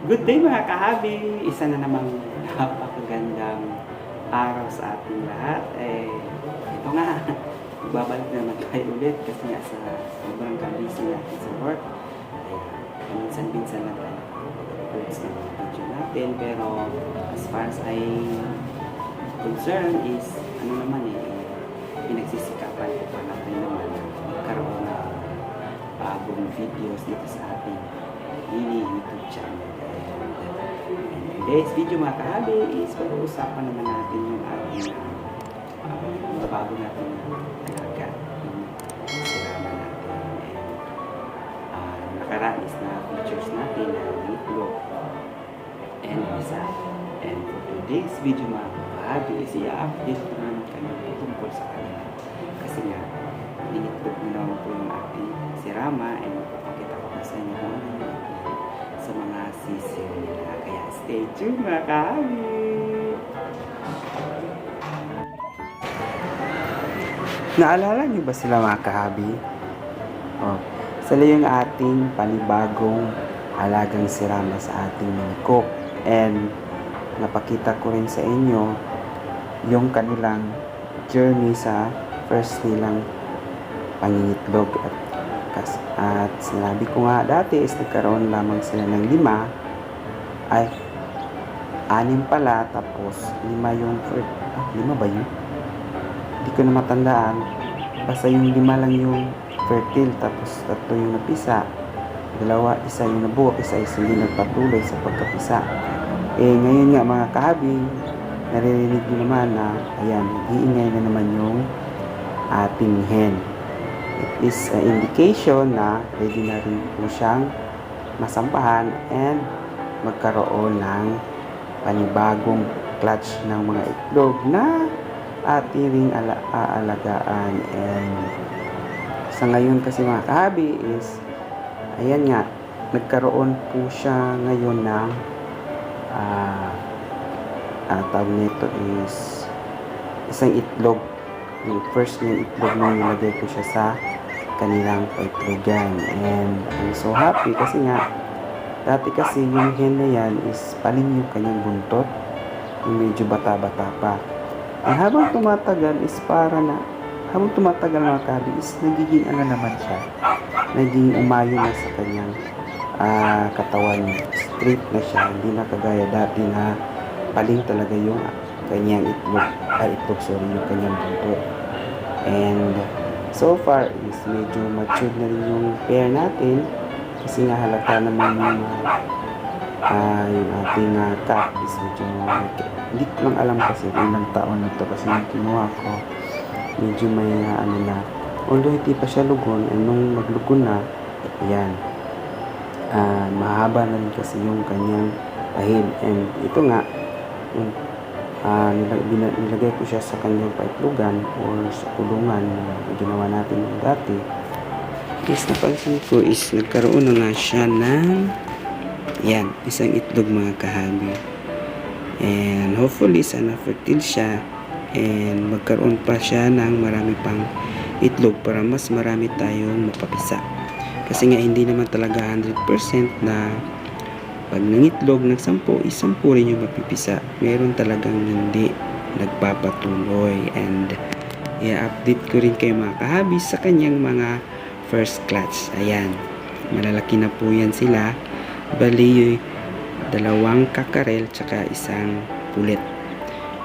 Good day mga kahabi! Isa na namang napakagandang araw sa ating lahat. Ito nga, babalik na naman tayo ulit kasi nga sa sobrang busy natin sa work. Paminsan-minsan lang tayo uploads ng mga video natin. Pero as far as I concerned is, pinagsisikapan ko pa natin naman magkaroon ng bagong videos dito sa ating mini YouTube channel. And today's video mga kahabi is pag-uusapan naman natin yung ating bago natin alaga yung sirama natin and nakaranis na features natin na itlog and isa. And for today's video mga kahabi is i-update ko naman kayo tungkol sa kanila kasi nga initlog na naman po yung ating sirama and papakita ko sa inyo kung ano yung sa mga sisiw nila. Kaya stay tuned mga kahabi! Naalala niyo ba sila mga kahabi? Sila yung ating panibagong alagang sirama sa ating mini coop. And napakita ko rin sa inyo yung kanilang journey sa first nilang pangingitlog at sinabi ko nga dati is nagkaroon lamang sila ng 6 pala tapos 5 yung 5 ba yun? Hindi ko na matandaan basta yung 5 lang yung fertile tapos 3 yung napisa, 2 isa yung nabuo, isa hindi nagpatuloy sa pagkapisa. Ngayon nga mga kahabi, naririnig nyo naman na ayan, nag-iingay na naman yung ating hen. It is an indication na pwede na rin po siyang masampahan and magkaroon ng panibagong clutch ng mga itlog na ating ring aalagaan. And sa ngayon kasi mga kahabi is ayan nga, nagkaroon po siya ngayon ng tawag nito is isang itlog. Yung first yung itlog na nilagay ko siya sa kanilang paitlogan. And I'm so happy kasi nga dati kasi yung hen na yan is paling yung kanyang buntot, yung medyo bata-bata pa. And habang tumatagal is habang tumatagal mga kahabi is nagiging naman siya, naging umayo na sa kanyang katawan, straight na siya, hindi na kagaya dati na paling talaga yung kanyang yung kanyang buntot. And so far is medyo matured na rin yung pair natin kasi nga halata naman yung ating cat is medyo hindi ko lang alam kasi ilang taon na to kasi nung kinuha ko medyo may na although hindi pa siya lugon and nung maglugon na ayan mahaba na rin kasi yung kanyang ahid. And ito nga nilagay ko siya sa kanyang paitlogan or sa kulungan na ginawa natin dati. Is napansin ko is nagkaroon na nga siya ng isang itlog mga kahabi. And hopefully sana fertile siya and magkaroon pa siya ng marami pang itlog para mas marami tayong mapapisa. Kasi nga hindi naman talaga 100% na pag nangitlog ng 10 rin yung mapipisa. Meron talagang hindi nagpapatuloy. And i-update ko rin kayo mga kahabi sa kanyang mga first clutch. Ayan, malalaki na po yan sila. Bali 2 kakarel tsaka 1 pulit.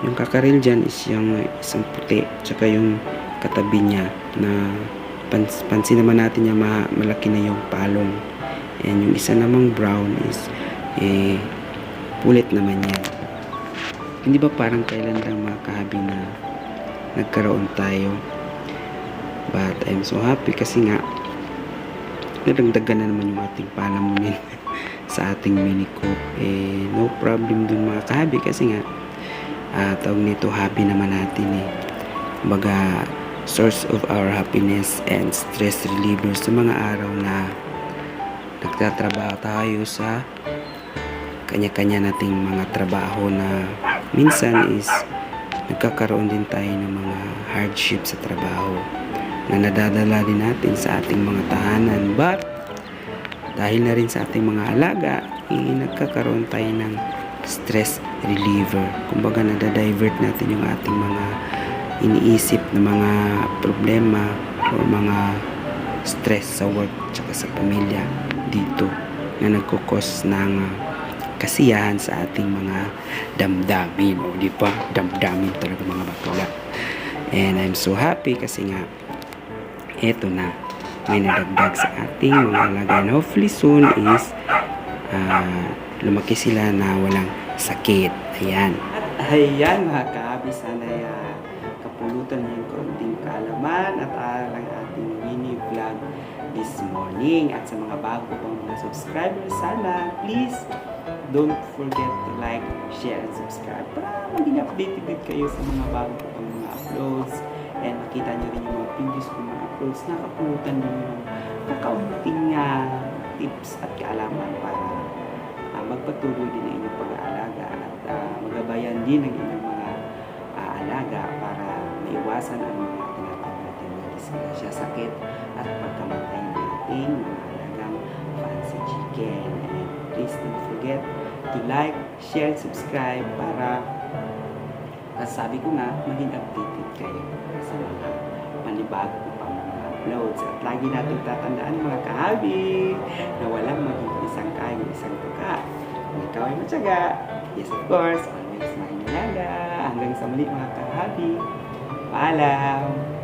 Yung kakarel dyan is yung isang puti tsaka yung katabi niya na pansin naman natin niya malaki na yung palong. And yung isa namang brown is pulit naman yan. Hindi ba parang kailan lang mga kahabi na nagkaroon tayo, but I'm so happy kasi nga nadagdagan na naman yung ating palamunin sa ating mini coop. No problem dun mga kahabi kasi nga tawag nito hobby naman natin baga source of our happiness and stress reliever sa mga araw na nagtatrabaho tayo sa kanya-kanya nating mga trabaho na minsan is nagkakaroon din tayo ng mga hardship sa trabaho na nadadala din natin sa ating mga tahanan. But dahil na rin sa ating mga alaga, nagkakaroon tayo ng stress reliever. Kumbaga, nada-divert natin yung ating mga iniisip na mga problema o mga stress sa work tsaka sa pamilya dito na nagkukos ng kasiyahan sa ating mga damdamin. O di ba? Damdamin talaga mga bakla. And I'm so happy kasi nga eto na, may nadagdag sa ating mga alaga. And hopefully soon is lumaki sila na walang sakit. Ayan. At ayan mga kaabi, sana kapulutan niyo yung konting kaalaman at ang ating mini vlog this morning. At sa mga bago pang mga subscribers, sana please don't forget to like, share, and subscribe para maging updated kayo sa mga bago pang mga uploads. And makita nyo rin yung mga previous kong mga uploads na kapulutan nyo yung kakaunting tips at kaalaman para magpatuloy din ang inyong pag-aalaga at magabayan din ang inyong mga alaga para maiwasan ang mga tinatawag natin na disgrasya, sakit at pagkamatay ng ating mga alagang fancy chicken. And please don't forget to like, share, subscribe para sabi ko nga, maging updated kayo sa mga panibago ko pang mga uploads. At lagi natin tatandaan mga kahabi na walang magiging isang kain, isang tuka. Kung ikaw ay matyaga, yes of course, always mahalaga. Hanggang sa muli mga kahabi. Paalam!